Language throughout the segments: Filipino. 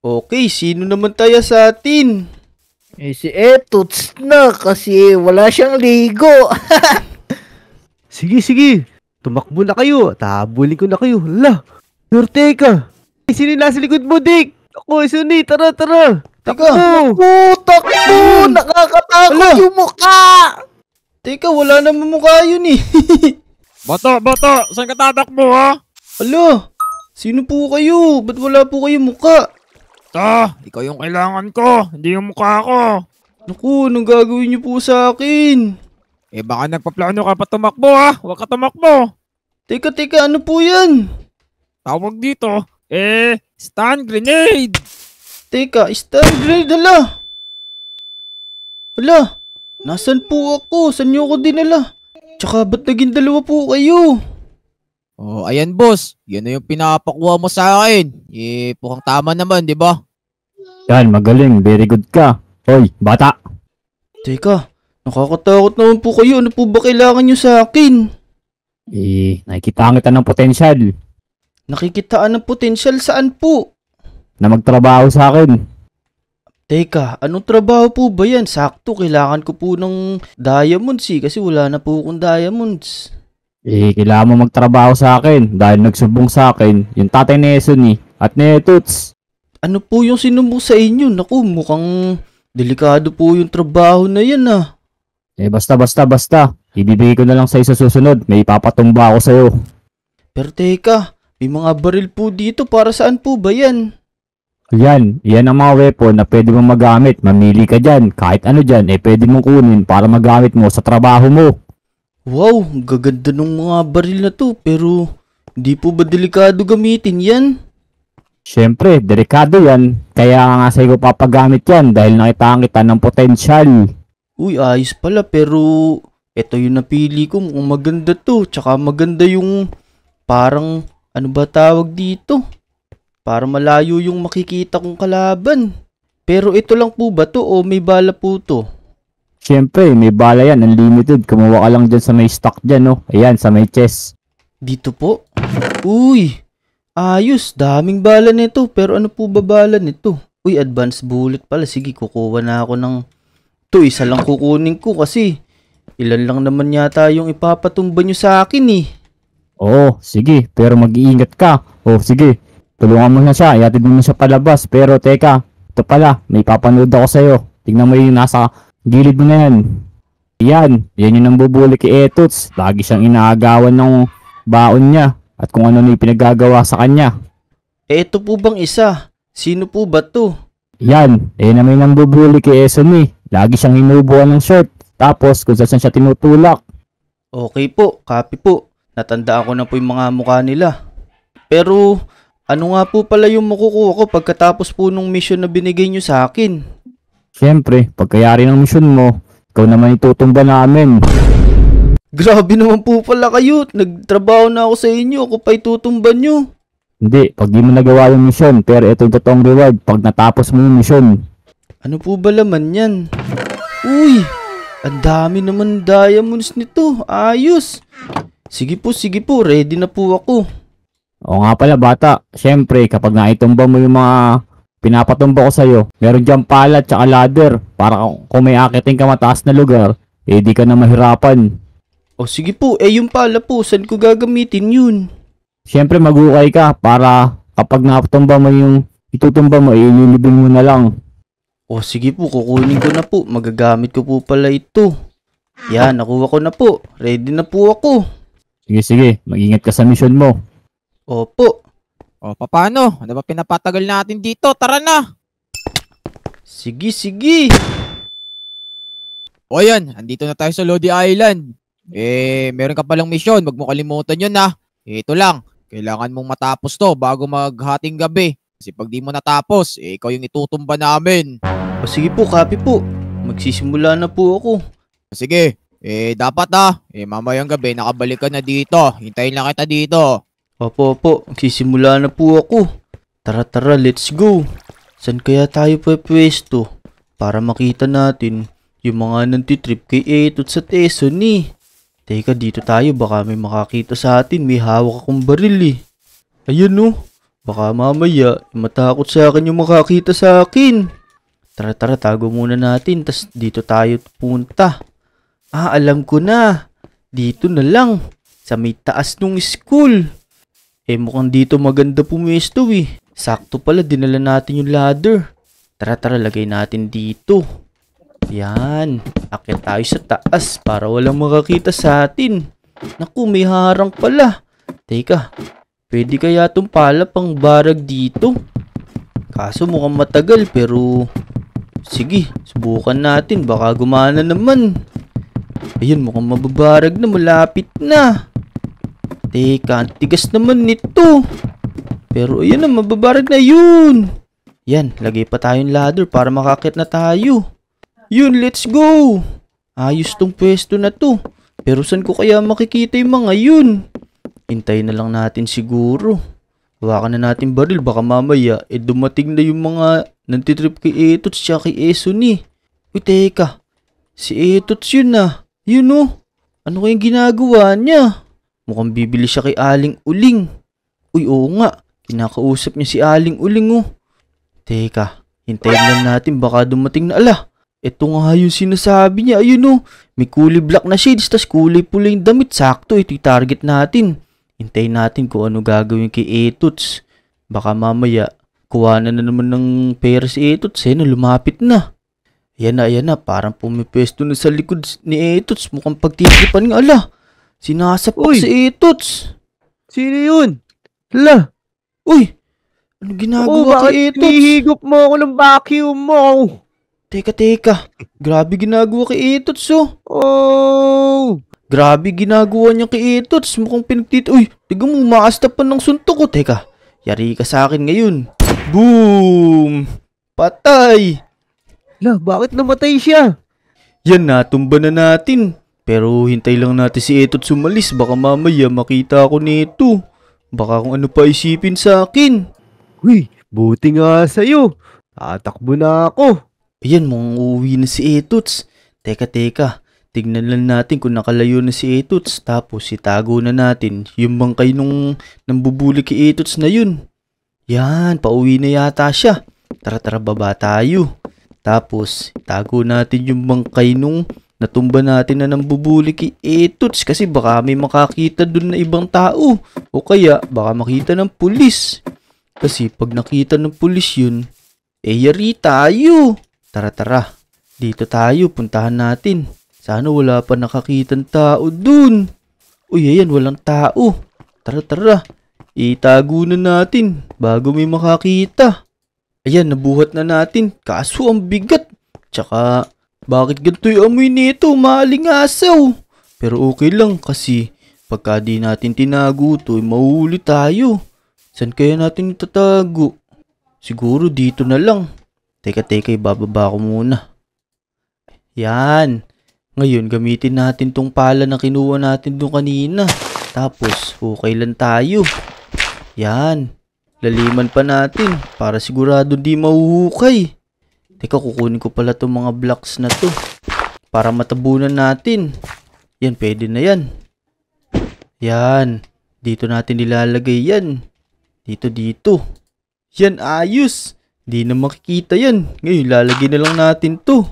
Okay, sino naman tayo sa atin? Si Etuts na kasi wala siyang ligo. Sige. Tumakbo na kayo. Tabulin ko na kayo. Hala. Surte ka. Sino nasa likod mo, Dick? Ako, Suni. Tara. Teka. Takbo. Takbo! Nakakatakot yung mukha! Teka, wala naman mukha yun eh. Bato! Saan ka tatakbo, ha? Alo, sino po kayo? Ba't wala po kayo mukha? Ikaw yung kailangan ko, hindi yung mukha ko. Naku, anong gagawin niyo po sa akin? Baka nagpaplano ka pa tumakbo, ha? Huwag ka tumakbo. Teka, ano po yan? Tawag dito, stun grenade. Teka, stun grenade, hala, nasan po ako? Saan niyo ako dinala? Tsaka ba't naging dalawa po kayo? Oh, ayan boss. Yan na yung pinapakuha mo sa akin. Mukhang tama naman, di ba? Yan, magaling. Very good ka. Hoy, bata. Teka, nakakatakot naman po kayo. Ano po ba kailangan niyo sa akin? Nakikita kita ng potensyal Nakikitaan ng potensyal saan po? na magtrabaho sa akin. Teka, anong trabaho po ba yan? Sakto, kailangan ko po ng diamonds kasi wala na po akong diamonds. Kailangan mo magtrabaho sa akin dahil nagsumbong sa akin yung tatay ni Suni at ni Etuts. Ano po yung sinumbong sa inyo? Naku, mukhang delikado po yung trabaho na yan ah. Basta. Ibibigay ko na lang sa susunod. May ipapatumba ako sa'yo. Pero teka, may mga baril po dito. Para saan po ba yan? Yan ang mga weapon na pwede mong magamit. Mamili ka dyan. Kahit ano dyan, pwede mong kunin para magamit mo sa trabaho mo. Wow, ang gaganda ng mga baril na to. Pero, hindi po ba delikado gamitin yan? Siyempre, delikado yan. Kaya nga sa'yo ko papagamit yan dahil nakita kita ng potensyal. Uy, ayos pala. Pero, eto yung napili ko. Mukhang maganda to. Tsaka maganda yung parang, ano ba tawag dito? Para malayo yung makikita kong kalaban. Pero ito lang po ba to o may bala po to? Siyempre, may bala yan. Unlimited. Kumuha ka lang dyan sa may stock dyan, no? Ayan, sa may chest. Dito po? Uy, ayos. Daming bala nito. Pero ano po ba bala nito? Uy, advanced bullet pala. Sige, kukuha na ako ng... Ito, isa lang kukunin ko kasi ilan lang naman yata yung ipapatumba nyo sa akin eh. Oo, sige. Pero mag-iingat ka. Sige. Tulungan mo na siya. Iatid mo na siya palabas. Pero teka, ito pala. May papanood ako sa'yo. Tingnan mo yung nasa gilid mo na yan. Yan yung nambubuli kay Etuts. Lagi siyang inaagawan ng baon niya. At kung ano na yung pinagagawa sa kanya. Ito po bang isa? Sino po ba to? Yan na may nambubuli kay Suni. Lagi siyang hinubuan ng short. Tapos kung saan siya tinutulak. Okay po, copy po. Natandaan ko na po yung mga mukha nila. Pero, ano nga po pala yung makukuha ko pagkatapos po nung mission na binigay nyo sa akin? Siyempre, pagkayari ng mission mo, ikaw naman itutumba namin. Grabe naman po pala kayo. Nagtrabaho na ako sa inyo. Ako pa itutumba nyo. Hindi, pag di mo nagawa yung mission, pero ito yung totoong reward pag natapos mo yung mission. Ano po ba laman yan? Uy, ang dami naman diamonds nito. Ayos. Sige po, ready na po ako. Oo nga pala bata, siyempre kapag naitumba mo yung mga pinapatumba ko sa'yo, meron dyan pala at saka ladder para kung may akiting ka mataas na lugar, di ka na mahirapan. O sige po, yung pala po, saan ko gagamitin yun? Siyempre magukay ka para kapag natumba mo yung itutumba mo, ililibing mo na lang. O sige po, kukunin ko na po. Magagamit ko po pala ito. Yan, nakuha ko na po. Ready na po ako. Sige, mag-ingat ka sa mission mo. Opo. O, paano? Ano ba pinapatagal natin dito? Tara na! Sige. O yan, andito na tayo sa Lodi Island. Meron ka palang misyon. Wag mo kalimutan yun ha. Ito lang, kailangan mong matapos to bago maghating gabi. Kasi pag di mo natapos, ikaw yung itutumba namin. O sige po, copy po. Magsisimula na po ako. Sige, dapat ha. Mamayang gabi, nakabalik ka na dito. Hintayin lang kita dito. Opo. Magsisimula na po ako. Tara, let's go. San kaya tayo pwesto? Para makita natin yung mga nantitrip kay Etuts at Suni. Teka, dito tayo. Baka may makakita sa atin. May hawak akong baril eh. Ayun oh. Baka mamaya, matakot sa akin yung makakita sa akin. Tara, tago muna natin, tas dito tayo punta. Alam ko na. Dito na lang, sa may taas nung school. Mukhang dito maganda pumesto eh. Sakto pala, dinala natin yung ladder. Tara, lagay natin dito. Yan, akyat tayo sa taas para walang makakita sa atin. Naku, may harang pala. Teka, pwede kaya itong pala pang barag dito? Kaso mukhang matagal pero... Sige, subukan natin. Baka gumana naman. Ayun, mukhang mababarag na. Malapit na. Teka, ang tigas naman nito. Pero ayun na, mababarag na yun. Yan, lagay pa tayong ladder para makakit na tayo. Yun, let's go. Ayos tong pwesto na to. Pero saan ko kaya makikita yung mga yun? Hintayin na lang natin siguro. Hawakan na natin baril, baka mamaya dumating na yung mga nantitrip kay Etots tsaka kay Esuni. Uy, teka. Si Etots yun ah. Yun oh. Ano kayang ginagawa niya? Mukhang bibili siya kay Aling Uling. Uy, oo nga. Kinakausap niya si Aling Uling oh. Teka, hintayin lang natin baka dumating na. Ala, ito nga yung sinasabi niya. Ayun oh. May kulay black na shades tas kulay pula yung damit. Sakto, ito yung target natin. Hintayin natin kung ano gagawin kay Etots. Baka mamaya, kuha na naman ng pera si Etots. Lumapit na. Ayan na. Parang pumipwesto na sa likod ni Etots. Mukhang pagtitipan nga. Ala, sinasapak si Etots. Sino yun? Hala. Uy, ano ginagawa kay Etots? Nihigop mo ako ng vacuum mo? Teka. Grabe ginagawa kay Etots oh. Oh. Grabe ginagawa niya kay Etots. Mukhang Uy, tiga mo, maasta pa ng suntok ko. Teka, yari ka sa akin ngayon. Boom! Patay! Hala, bakit namatay siya? Yan, natumba na natin. Pero hintay lang natin si Etots umalis. Baka mamaya makita ako nito. Baka kung ano pa isipin sa akin. Uy, buti nga sa'yo. Tatakbo na ako. Ayan, mukhang uuwi na si Etots. Teka. Tignan lang natin kung nakalayo na si Etots. Tapos itago na natin yung bangkay nung nambubuli kay Etots na yun. Yan, pauwi na yata siya. Tara, baba tayo. Tapos itago natin yung bangkay nung natumba natin na nambubuli kay Etots. Kasi baka may makakita dun na ibang tao. O kaya baka makita ng pulis. Kasi pag nakita ng pulis yun, yari tayo. Tara. Dito tayo, puntahan natin. Sana wala pa nakakitang tao dun. Uy, ayan, walang tao. Tara. Itago na natin bago may makakita. Ayan, nabuhat na natin. Kaso ang bigat. Tsaka, bakit ganito yung amoy nito? Maalingasaw. Pero okay lang kasi pagka di natin tinago ito, mahuli tayo. Saan kaya natin itatago? Siguro dito na lang. Teka, ibababa ko muna. Yan. Ngayon, gamitin natin tong pala na kinuha natin doon kanina. Tapos, okay lang tayo. Yan. Laliman pa natin para sigurado di mahuhukay. Teka, kukunin ko pala tong mga blocks na to para matabunan natin. Yan, pwede na yan. Yan. Dito natin nilalagay yan. Dito. Yan, ayos. Di na makikita yan. Ngayon, lalagay na lang natin to.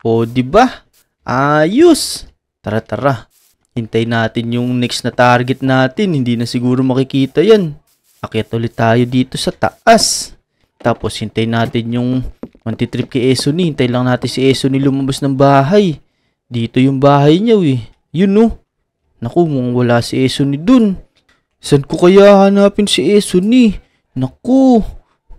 O, diba? Ayos! Tara. Hintay natin yung next na target natin. Hindi na siguro makikita yan. Akyat ulit tayo dito sa taas. Tapos hintay natin yung mantitrip kay Esuni. Hintay lang natin si Esuni lumabas ng bahay. Dito yung bahay niya eh. Yun no. Naku, mukhang wala si Esuni dun. Saan ko kaya hanapin si Esuni? Naku.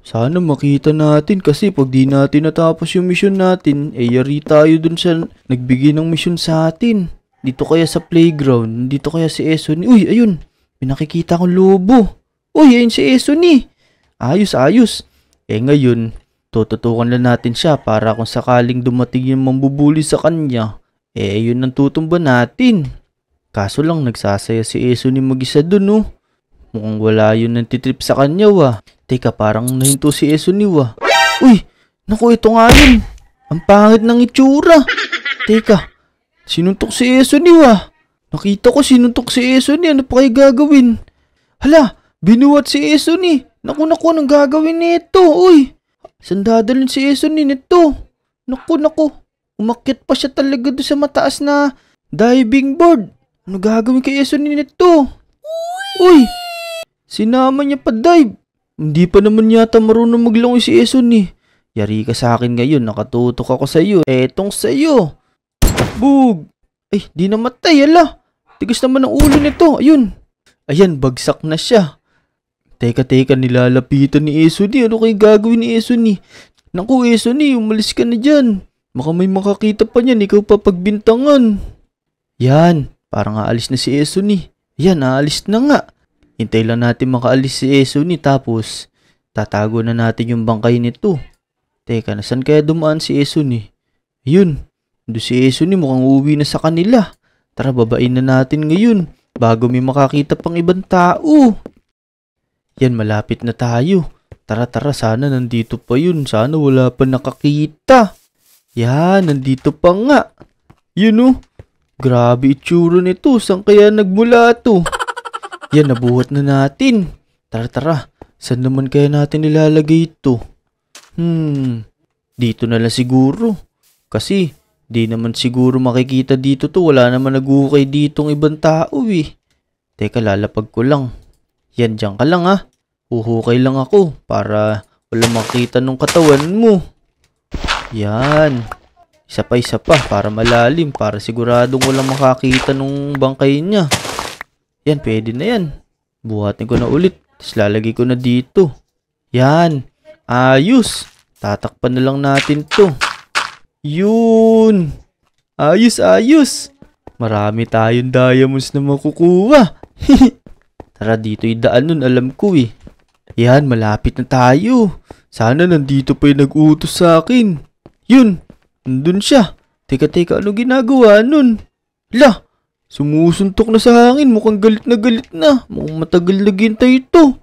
Sana makita natin kasi pag di natin natapos yung mission natin, yari tayo dun sa nagbigay ng mission sa atin. Dito kaya sa playground, dito kaya si Esuni. Uy, ayun, may nakikita akong lobo. Uy, ayun si Esuni. Ayos. Ngayon, tututukan lang natin siya para kung sakaling dumating yung mambubuli sa kanya, yun ang tutumba natin. Kaso lang, nagsasaya si Esuni mag-isa dun, no? Mukhang wala yun nantitrip sa kanya, Teka, parang nahinto si Esuni, Uy, naku, ito nga yun. Ang pangit ng itsura. Teka, sinuntok si Esuni, Nakita ko sinuntok si Esuni. Ano pa kayo gagawin? Hala, binuhat si Esuni. Naku, anong gagawin nito? Uy, saan dadalhin si Esonin nito? Naku. Umakyat pa siya talaga doon sa mataas na diving board. Ano gagawin kay Esonin nito? Uy, sinama niya pa dive. Hindi pa naman yata marunong maglangoy si Esonin. Yari ka sa akin ngayon, nakatutok ako sa iyo. Etong sa iyo. Bug! Ay, di namatay, ala. Tigas naman ang ulo nito. Ayun. Ayan, bagsak na siya. Teka, nilalapitan ni Esoni. Ano kayo gagawin ni Esoni? Naku, Esoni, umalis ka na dyan. Baka may makakita pa niyan, ikaw pa pagbintangan. Yan, parang aalis na si Esoni. Yan, aalis na nga. Hintay lang natin makaalis si Esoni, tapos tatago na natin yung bangkay nito. Teka, nasan kaya dumaan si Esoni? Ayun. Doon si Esoni mukhang uuwi na sa kanila. Tara, babain na natin ngayon bago may makakita pang ibang tao. Yan, malapit na tayo. Tara, sana nandito pa yun. Sana wala pa nakakita. Yan, nandito pa nga. Yun oh. Grabe itsura nito. Saan kaya nagmula to? Yan, nabuhat na natin. Tara. Saan naman kaya natin ilalagay ito? Dito na lang siguro. Kasi di naman siguro makikita dito to. Wala naman nag-uukay ditong ibang tao eh. Teka, lalapag ko lang. Yan, dyan ka lang ha. Uhukay lang ako para wala makita nung katawan mo. Yan. Isa pa para malalim. Para siguradong walang makakita nung bangkay niya. Yan, pwede na yan. Buhatin ko na ulit. Tapos lalagay ko na dito. Yan. Ayos. Tatakpan na lang natin to. Yun. Ayos. Marami tayong diamonds na makukuha. Tara, dito idaan nun. Alam ko eh. Yan, malapit na tayo. Sana nandito pa yung nag-utos sa akin. Yun. Nandun siya. Teka, ano ginagawa nun? Hala, sumusuntok na sa hangin. Mukhang galit na. Mukhang matagal naghintay ito.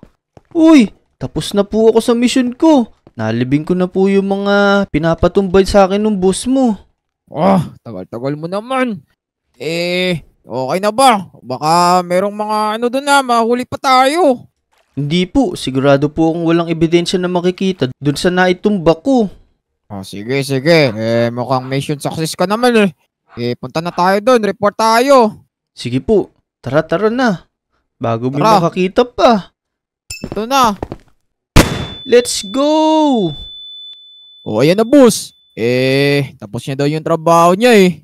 Uy, tapos na po ako sa mission ko. Nalibing ko na po yung mga pinapatumbay sa akin ng boss mo. Tagal-tagal mo naman. Okay na ba? Baka merong mga doon na, mahuli pa tayo. Hindi po, sigurado po akong walang ebidensya na makikita dun sa naitumba ko. Sige. Mukhang mission success ka naman eh. Punta na tayo doon, report tayo. Sige po, tara na. Bago may Tara. makakita pa. Ito na. Let's go! Ayan na boss. Tapos niya daw yung trabaho niya eh.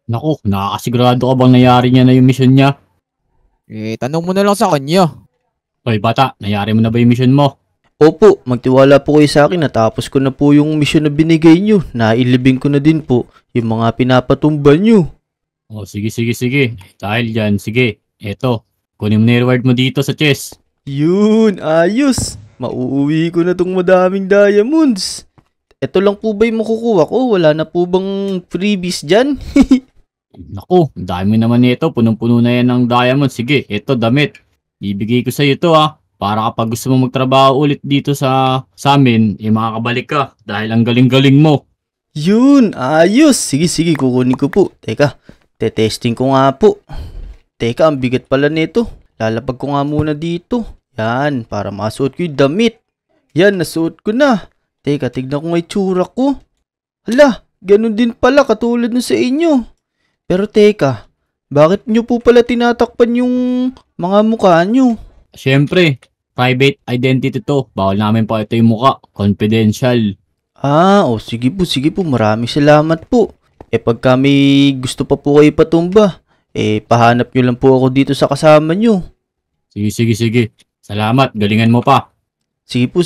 Naku, nakakasigurado ka bang nayari niya na yung mission niya? Tanong mo na lang sa kanya. Hoy bata, nayari mo na ba yung mission mo? Opo, magtiwala po kayo sa akin. Natapos ko na po yung mission na binigay nyo. Nailibing ko na din po yung mga pinapatumba nyo. Sige. Dahil dyan, sige. Eto, kunin mo na yung reward mo dito sa chest. Yun, ayos. Mauuwi ko na tong madaming diamonds. Ito lang po ba yung makukuha ko? Wala na po bang freebies dyan? Naku, ang dami naman nito. Punong-puno na yan ng diamond. Sige, eto damit. Ibigay ko sa iyo to para kapag gusto mo magtrabaho ulit dito sa amin, makakabalik ka dahil ang galing-galing mo. Yun, ayos. Sige, kukunin ko po. Teka, testing ko nga po. Teka, ang bigat pala nito. Lalapag ko nga muna dito. Yan, para masuot ko yung damit. Yan, nasuot ko na. Teka, tignan ko nga itsura ko. Hala, ganun din pala katulad nun sa inyo. Pero teka, bakit nyo po pala tinatakpan yung mga mukha nyo? Siyempre, private identity to. Bawal namin pa ito yung mukha. Confidential. Sige po. Maraming salamat po. Pagka may gusto pa po kayo patumba, pahanap nyo lang po ako dito sa kasama nyo. Sige. Salamat, galingan mo pa. Sige po.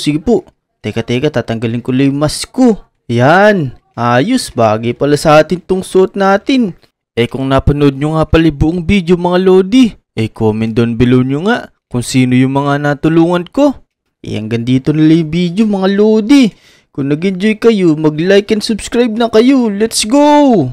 Teka, tatanggalin ko lang yung mask ko. Yan, ayos, bagay pala sa atin tong suot natin. Kung napanood nyo nga pala buong video mga Lodi, comment down below nyo nga kung sino yung mga natulungan ko. Hanggang dito na lang yung video mga Lodi. Kung nag-enjoy kayo, mag-like and subscribe na kayo. Let's go!